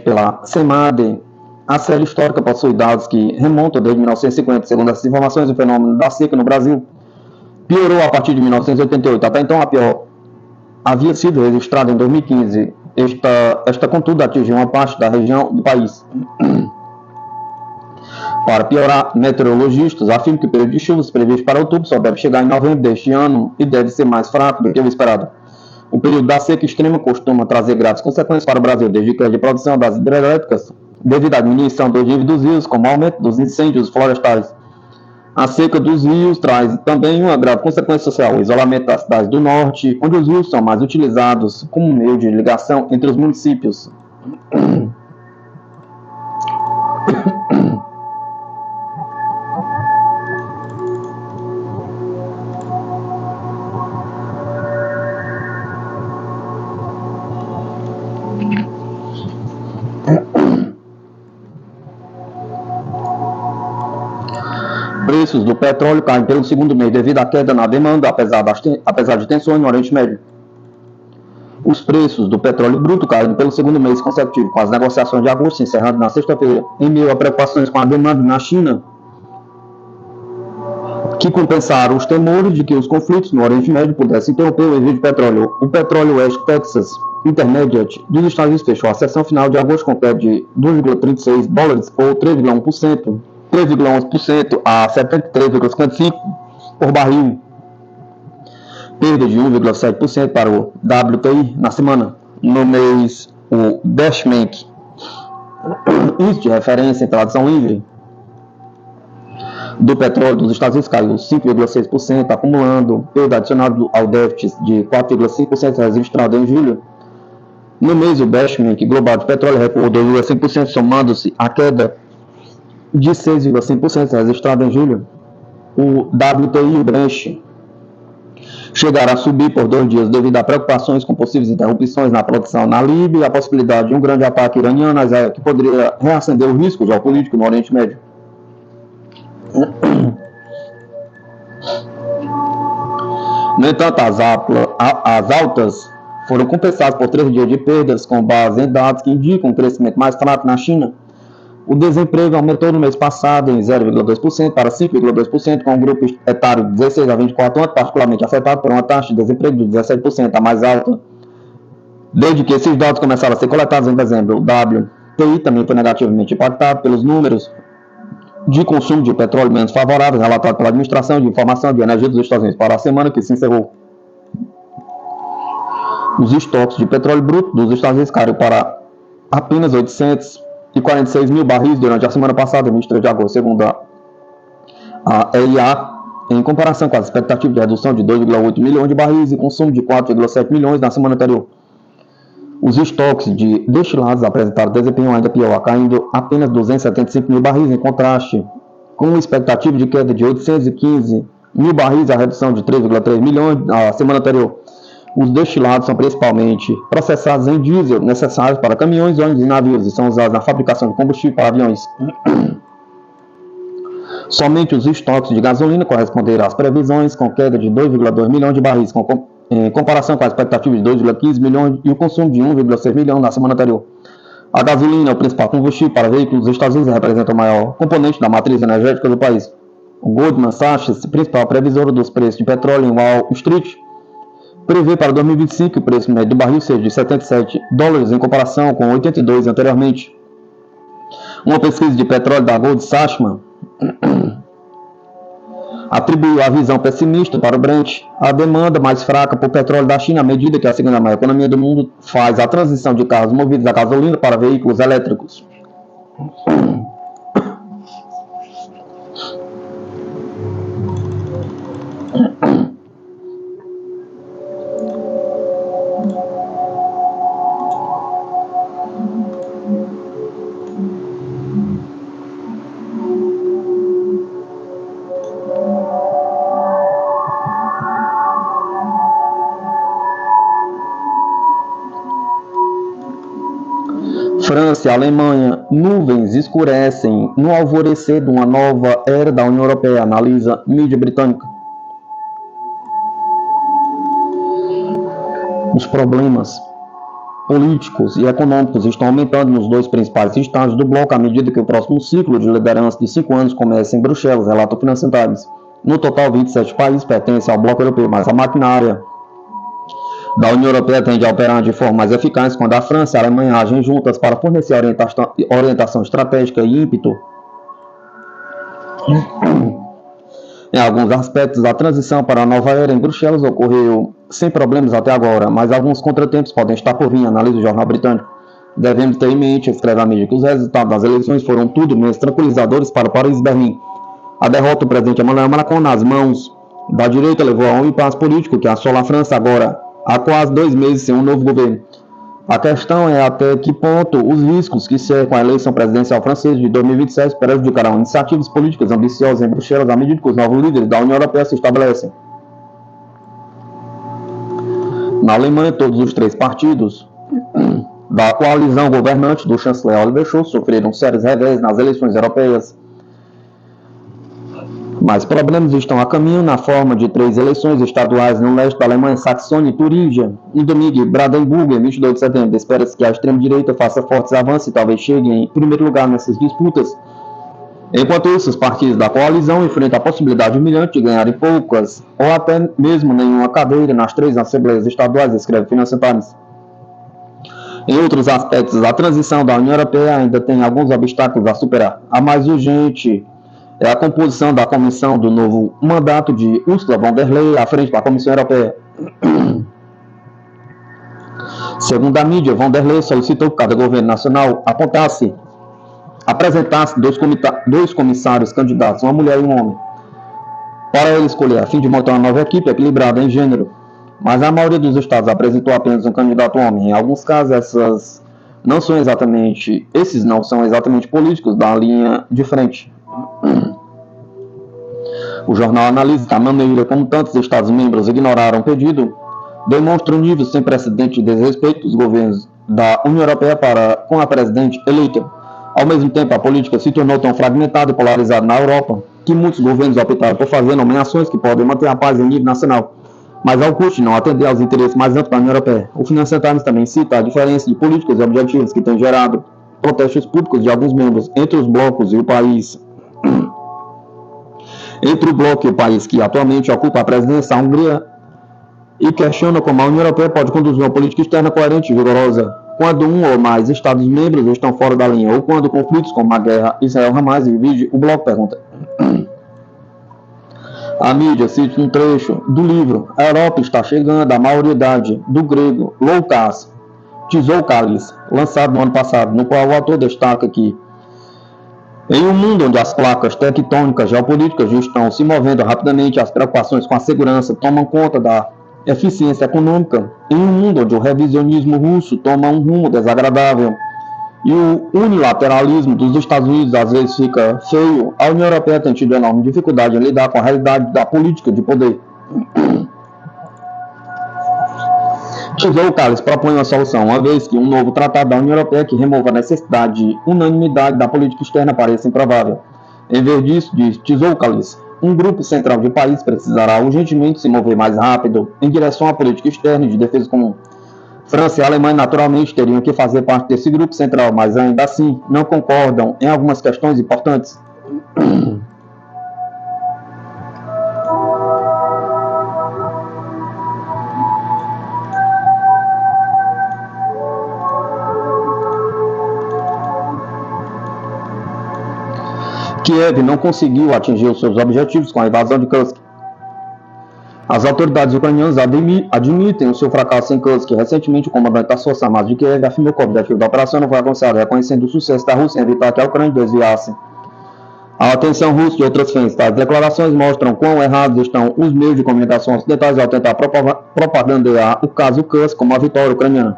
pela CEMADE, a série histórica possui dados que remontam desde 1950. Segundo essas informações, o fenômeno da seca no Brasil piorou a partir de 1988. Até então, a pior havia sido registrada em 2015. Esta, contudo, atingiu uma parte da região do país. Para piorar, meteorologistas afirmam que o período de chuvas previsto para outubro só deve chegar em novembro deste ano e deve ser mais fraco do que o esperado. O período da seca extrema costuma trazer graves consequências para o Brasil, desde queda de produção das hidrelétricas, devido à diminuição dos níveis dos rios, como o aumento dos incêndios florestais. A seca dos rios traz também uma grave consequência social, o isolamento das cidades do norte, onde os rios são mais utilizados como meio de ligação entre os municípios. Preços do petróleo caem pelo segundo mês devido à queda na demanda, apesar de tensões no Oriente Médio. Os preços do petróleo bruto caem pelo segundo mês consecutivo, com as negociações de agosto se encerrando na sexta-feira, em meio a preocupações com a demanda na China, que compensaram os temores de que os conflitos no Oriente Médio pudessem interromper o envio de petróleo. O petróleo West Texas Intermediate dos Estados Unidos fechou a sessão final de agosto com queda de $2,36 ou 3,11% a 73,55 por barril, perda de 1,7% para o WTI na semana. No mês, o benchmark, índice de referência em tradução livre, do petróleo dos Estados Unidos caiu 5,6%, acumulando perda adicional ao déficit de 4,5% registrado em julho. No mês, o benchmark global de petróleo recuou 2,5%, somando-se à queda de 6,5% registrado em julho. O WTI e o Brent chegaram a subir por 2 dias devido a preocupações com possíveis interrupções na produção na Líbia e a possibilidade de um grande ataque iraniano que poderia reacender o risco geopolítico no Oriente Médio. No entanto, as altas foram compensadas por 3 dias de perdas com base em dados que indicam um crescimento mais fraco na China. O desemprego aumentou no mês passado em 0,2% para 5,2%, com o grupo etário de 16 a 24 anos particularmente afetado por uma taxa de desemprego de 17%, a mais alta desde que esses dados começaram a ser coletados em dezembro. O WTI também foi negativamente impactado pelos números de consumo de petróleo menos favoráveis relatados pela Administração de Informação de Energia dos Estados Unidos para a semana que se encerrou. Os estoques de petróleo bruto dos Estados Unidos caíram para apenas 846 mil barris durante a semana passada, 23 de agosto, segundo a EIA, em comparação com as expectativas de redução de 2,8 milhões de barris e consumo de 4,7 milhões na semana anterior. Os estoques de destilados apresentaram desempenho ainda pior, caindo apenas 275 mil barris, em contraste com expectativa de queda de 815 mil barris, a redução de 3,3 milhões na semana anterior. Os destilados são principalmente processados em diesel, necessários para caminhões, ônibus e navios, e são usados na fabricação de combustível para aviões. Somente os estoques de gasolina corresponderam às previsões, com queda de 2,2 milhões de barris, em comparação com a expectativa de 2,15 milhões e o consumo de 1,6 milhão na semana anterior. A gasolina é o principal combustível para veículos dos Estados Unidos e representa o maior componente da matriz energética do país. O Goldman Sachs, principal previsor dos preços de petróleo em Wall Street, prevê para 2025 que o preço médio do barril seja de $77 em comparação com 82 anteriormente. Uma pesquisa de petróleo da Goldman Sachs atribuiu a visão pessimista para o Brent, a demanda mais fraca por petróleo da China à medida que a segunda maior economia do mundo faz a transição de carros movidos a gasolina para veículos elétricos. França e Alemanha, nuvens escurecem no alvorecer de uma nova era da União Europeia, analisa mídia britânica. Os problemas políticos e econômicos estão aumentando nos dois principais estados do bloco à medida que o próximo ciclo de liderança de 5 anos começa em Bruxelas, relata o Financial Times. No total, 27 países pertencem ao bloco europeu, mas a maquinária da União Europeia tende a operar de forma mais eficaz quando a França e a Alemanha agem juntas para fornecer orientação estratégica e ímpeto. Em alguns aspectos, a transição para a nova era em Bruxelas ocorreu sem problemas até agora, mas alguns contratempos podem estar por vir, analisa o jornal britânico. Devemos ter em mente, escreve a mídia, que os resultados das eleições foram tudo menos tranquilizadores para o país de Berlim. A derrota do presidente Emmanuel Macron nas mãos da direita levou a um impasse político que assola a França agora há quase 2 meses sem um novo governo. A questão é até que ponto os riscos que cercam a eleição presidencial francesa de 2027 prejudicarão iniciativas políticas ambiciosas em Bruxelas à medida que os novos líderes da União Europeia se estabelecem. Na Alemanha, todos os 3 partidos da coalizão governante do chanceler Oliver Scholz sofreram sérios revés nas eleições europeias. Mas problemas estão a caminho na forma de 3 eleições estaduais no leste da Alemanha, Saxônia e Turingia, em domingo e Brandenburgo, em 22 de setembro. Espera-se que a extrema-direita faça fortes avanços e talvez chegue em primeiro lugar nessas disputas. Enquanto isso, os partidos da coalizão enfrentam a possibilidade humilhante de ganharem poucas ou até mesmo nenhuma cadeira nas 3 assembleias estaduais, escreve Financial Times. Em outros aspectos, a transição da União Europeia ainda tem alguns obstáculos a superar. A mais urgente é a composição da comissão do novo mandato de Ursula von der Leyen à frente da Comissão Europeia. Segundo a mídia, von der Leyen solicitou que cada governo nacional apresentasse 2 comissários candidatos, uma mulher e um homem, para ele escolher, a fim de montar uma nova equipe equilibrada em gênero. Mas a maioria dos estados apresentou apenas um candidato homem. Em alguns casos, esses não são exatamente políticos da linha de frente. O jornal analisa que a maneira como tantos Estados-membros ignoraram o pedido demonstra um nível sem precedente de desrespeito dos governos da União Europeia para com a presidente eleita. Ao mesmo tempo, a política se tornou tão fragmentada e polarizada na Europa que muitos governos optaram por fazer nomeações que podem manter a paz em nível nacional, mas ao custo de não atender aos interesses mais amplos da União Europeia. O Financial Times também cita a diferença de políticas e objetivos que tem gerado protestos públicos de alguns membros entre os blocos e o país. Entre o bloco e o país que atualmente ocupa a presidência, a Hungria, e questiona como a União Europeia pode conduzir uma política externa coerente e vigorosa quando um ou mais Estados-membros estão fora da linha, ou quando conflitos como a guerra Israel-Hamas divide o bloco, pergunta. A mídia cita um trecho do livro A Europa está chegando à maioridade, do grego Loukas Tzoukalis, lançado no ano passado, no qual o autor destaca que em um mundo onde as placas tectônicas geopolíticas estão se movendo rapidamente, as preocupações com a segurança tomam conta da eficiência econômica. Em um mundo onde o revisionismo russo toma um rumo desagradável E o unilateralismo dos Estados Unidos às vezes fica feio. A União Europeia tem tido enorme dificuldade em lidar com a realidade da política de poder. Tzoukalis propõe uma solução, uma vez que um novo tratado da União Europeia que remova a necessidade de unanimidade da política externa pareça improvável. Em vez disso, diz Tzoukalis, um grupo central de países precisará urgentemente se mover mais rápido em direção à política externa e de defesa comum. França e Alemanha naturalmente teriam que fazer parte desse grupo central, mas ainda assim não concordam em algumas questões importantes. Kiev não conseguiu atingir os seus objetivos com a invasão de Kursk. As autoridades ucranianas admitem o seu fracasso em Kursk. Recentemente, o comandante das Forças Armadas de Kiev afirmou que o objetivo da operação não foi alcançado, reconhecendo o sucesso da Rússia em evitar que a Ucrânia desviasse a atenção russa de outras frentes. As declarações mostram quão errados estão os meios de comunicação ocidentais ao tentar propagandear o caso Kursk como a vitória ucraniana.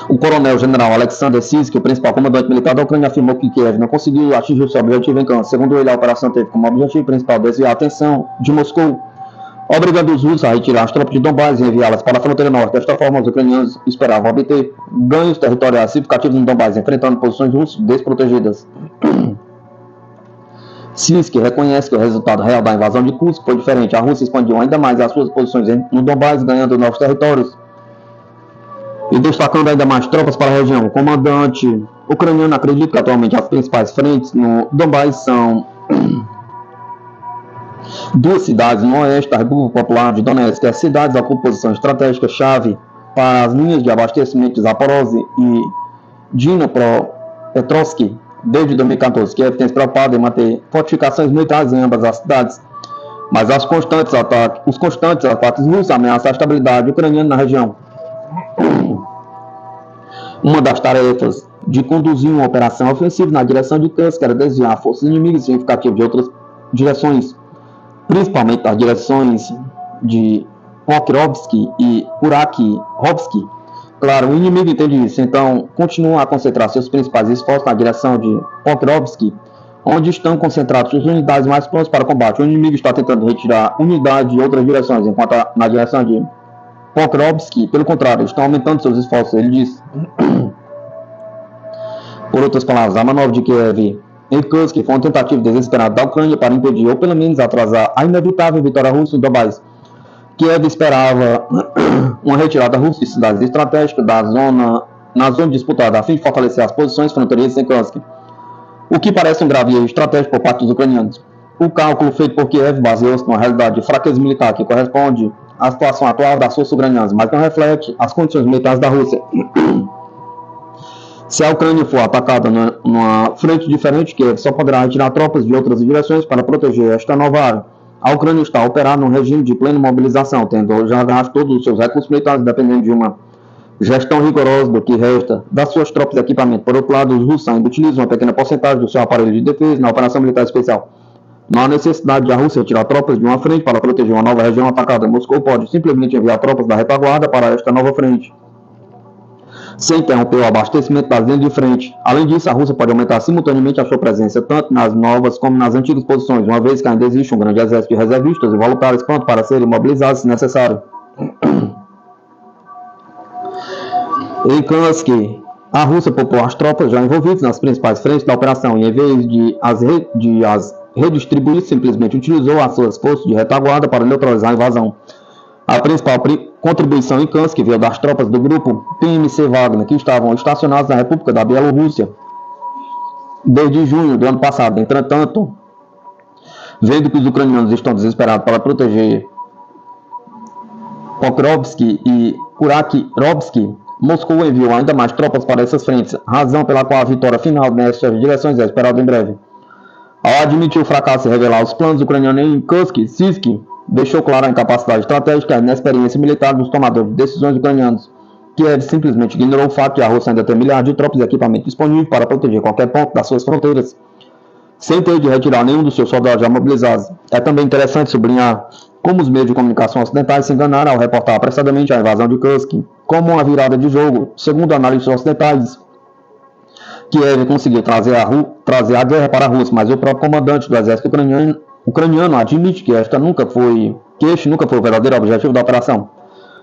O coronel-general Alexander Syrskyi, o principal comandante militar da Ucrânia, afirmou que Kiev não conseguiu atingir o seu objetivo em Kursk. Segundo ele, a operação teve como objetivo principal desviar a atenção de Moscou, obrigando os russos a retirar as tropas de Donbás e enviá-las para a fronteira norte. Desta forma, os ucranianos esperavam obter ganhos territoriais significativos em Donbás, enfrentando posições russas desprotegidas. Syrskyi reconhece que o resultado real da invasão de Kursk foi diferente. A Rússia expandiu ainda mais as suas posições no Donbás, ganhando novos territórios e destacando ainda mais tropas para a região. O comandante ucraniano acredita que atualmente as principais frentes no Donbás são duas cidades no oeste da República Popular de Donetsk. As cidades ocupam posição estratégica-chave para as linhas de abastecimento de Zaporozhye e Dnipropetrovsk. Desde 2014, Kiev tem se preocupado em manter fortificações militares em ambas as cidades, mas os constantes ataques russos ameaçam a estabilidade ucraniana na região. Uma das tarefas de conduzir uma operação ofensiva na direção de Kursk era desviar forças inimigas significativas de outras direções, principalmente das direções de Pokrovsky e Kurakirovsky. Claro, o inimigo entende isso, então continua a concentrar seus principais esforços na direção de Pokrovsky, onde estão concentradas suas unidades mais prontas para combate. O inimigo está tentando retirar unidades de outras direções, enquanto na direção de Pokrovsky, pelo contrário, estão aumentando seus esforços, ele diz. Por outras palavras, a manobra de Kiev em Kursk foi uma tentativa desesperada da Ucrânia para impedir ou pelo menos atrasar a inevitável vitória russa em Donbás. Kiev esperava uma retirada russa de cidades estratégicas na zona disputada, a fim de fortalecer as posições fronteiriças em Kursk, o que parece um grave erro estratégico por parte dos ucranianos. O cálculo feito por Kiev baseou-se numa realidade de fraqueza militar que corresponde à situação atual das forças ucranianas, mas não reflete as condições militares da Rússia. Se a Ucrânia for atacada numa frente diferente, Kiev só poderá retirar tropas de outras direções para proteger esta nova área. A Ucrânia está operando num regime de plena mobilização, tendo já gasto todos os seus recursos militares, dependendo de uma gestão rigorosa do que resta das suas tropas e equipamento. Por outro lado, os russos ainda utilizam uma pequena porcentagem do seu aparelho de defesa na operação militar especial. Não há necessidade de a Rússia retirar tropas de uma frente para proteger uma nova região atacada. Moscou pode simplesmente enviar tropas da retaguarda para esta nova frente, sem interromper o abastecimento das linhas de frente. Além disso, a Rússia pode aumentar simultaneamente a sua presença tanto nas novas como nas antigas posições, uma vez que ainda existe um grande exército de reservistas e voluntários prontos para serem mobilizados se necessário. Em Kursk, a Rússia poupou as tropas já envolvidas nas principais frentes da operação e, em vez de as redistribuir, simplesmente utilizou as suas forças de retaguarda para neutralizar a invasão. A principal contribuição em Kursk veio das tropas do grupo PMC Wagner, que estavam estacionadas na República da Bielorrússia desde junho do ano passado. Entretanto, vendo que os ucranianos estão desesperados para proteger Pokrovsky e Kurakirovsky, Moscou enviou ainda mais tropas para essas frentes, razão pela qual a vitória final nessas direções é esperada em breve. Ao admitir o fracasso e revelar os planos ucranianos em Kursk, Syrskyi deixou clara a incapacidade estratégica e a inexperiência militar dos tomadores de decisões ucranianos. Kiev simplesmente ignorou o fato de a Rússia ainda ter milhares de tropas e equipamento disponíveis para proteger qualquer ponto das suas fronteiras, sem ter de retirar nenhum dos seus soldados já mobilizados. É também interessante sublinhar como os meios de comunicação ocidentais se enganaram ao reportar apressadamente a invasão de Kursk como uma virada de jogo. Segundo analistas ocidentais, Kiev conseguiu trazer a guerra para a Rússia, mas o próprio comandante do exército ucraniano admite que este nunca foi o verdadeiro objetivo da operação.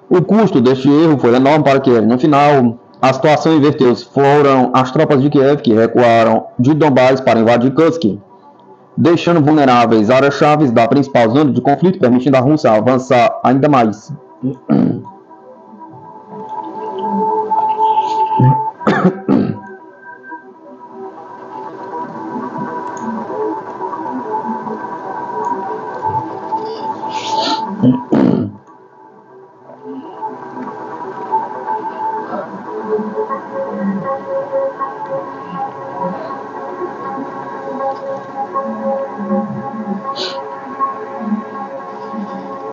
O custo deste erro foi enorme para Kiev. No final, a situação inverteu-se. Foram as tropas de Kiev que recuaram de Donbás para invadir Kursk, deixando vulneráveis áreas-chave da principal zona de conflito, permitindo a Rússia avançar ainda mais.